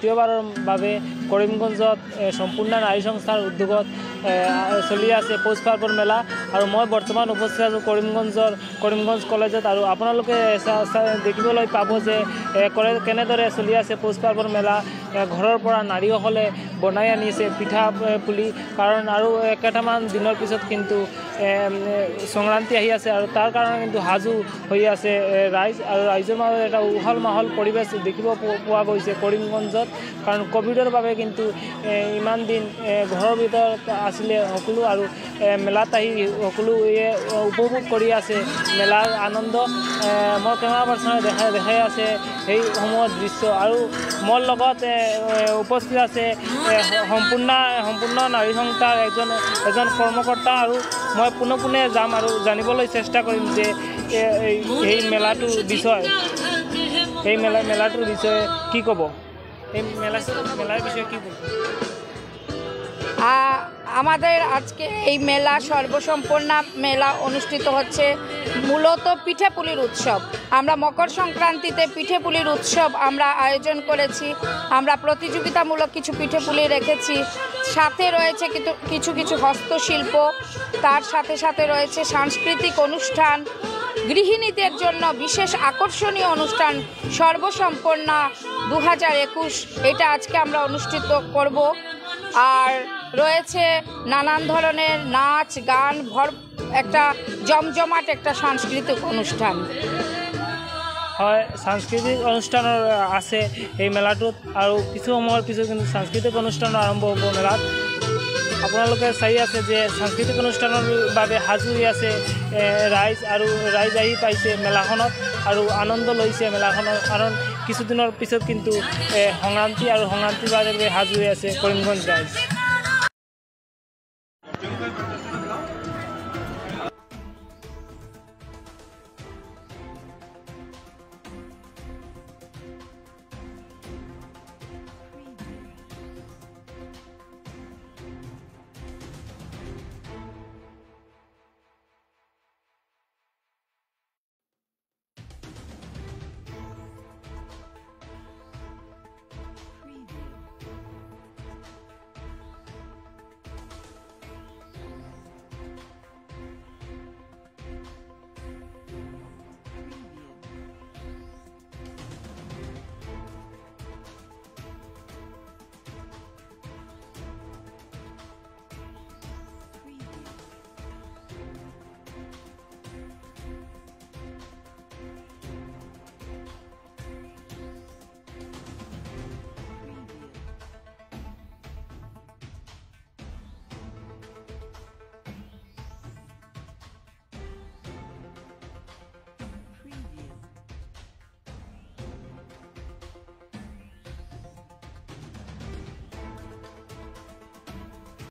দ্বিতীয়বাৰৰ বাবে কৰিমগঞ্জত সম্পূৰ্ণ নাৰী সংস্থাৰ উদ্যোগত চলি আছে পৌষ পাৰ্বণ মেলা। আৰু মই বৰ্তমান উপস্থিত আছোঁ কৰিমগঞ্জ কলেজত। আৰু আপোনালোকে দেখিবলৈ পাব যে কেনেদৰে চলি আছে পৌষ পাৰ্বণ মেলা। ঘৰৰ পৰা নাৰীসকলে বনাই আনিছে পিঠা পুলি, কাৰণ আৰু কেইটামান দিনৰ পিছত কিন্তু সংক্ৰান্তি আহি আছে আৰু তাৰ কাৰণে কিন্তু সাজু হৈ আছে ৰাইজ। আৰু ৰাইজৰ মাজত এটা উহল মাহল পৰিৱেশ দেখিব পোৱা গৈছে কৰিমগঞ্জত, কাৰণ ক'ভিডৰ বাবে কিন্তু ইমান দিন ঘৰৰ ভিতৰত আছিলে সকলো, আৰু মেলাত আহি সকলোৱে উপভোগ কৰি আছে মেলাৰ আনন্দ। মোৰ কেমেৰা পাৰ্চনে দেখাই আছে সেইসমূহৰ দৃশ্য। আৰু মোৰ লগত উপস্থিত আছে সম্পূৰ্ণ নাৰী সংস্থাৰ এজন কৰ্মকৰ্তা। আৰু মই পোনে যাম আৰু জানিবলৈ চেষ্টা কৰিম যে এই মেলাটোৰ বিষয়ে কি ক'ব, এই মেলার বিষয়ে কি বলবো। আমাদের আজকে এই মেলা সর্বসম্পন্ন মেলা অনুষ্ঠিত হচ্ছে মূলত পিঠেপুলির উৎসব। আমরা মকর সংক্রান্তিতে পিঠেপুলির উৎসব আমরা আয়োজন করেছি। আমরা প্রতিযোগিতামূলক কিছু পিঠেপুলি রেখেছি, সাথে রয়েছে কিছু হস্তশিল্প, তার সাথে রয়েছে সাংস্কৃতিক অনুষ্ঠান, গৃহিণীদের জন্য বিশেষ আকর্ষণীয় অনুষ্ঠান সর্বসম্পন্ন 2021 এটা আজকে আমরা অনুষ্ঠিত করব। আর রয়েছে নানান ধরনের নাচ গান একটা জমজমাট একটা সাংস্কৃতিক অনুষ্ঠান। হয়, সাংস্কৃতিক অনুষ্ঠানৰ আছে এই মেলাটোত, আৰু কিছু সময়ৰ পিছত কিন্তু সাংস্কৃতিক অনুষ্ঠানো আৰম্ভ হ'ব মেলাত। আপোনালোকে চাই আছে যে সাংস্কৃতিক অনুষ্ঠানৰ বাবে সাজু হৈ আছে ৰাইজ, আৰু ৰাইজ আহি পাইছে মেলাখনত আৰু আনন্দ লৈছে মেলাখনৰ, কাৰণ কিছুদিনৰ পিছত কিন্তু সংক্ৰান্তিৰ বাবে সাজু হৈ আছে কৰিমগঞ্জ ৰাইজ।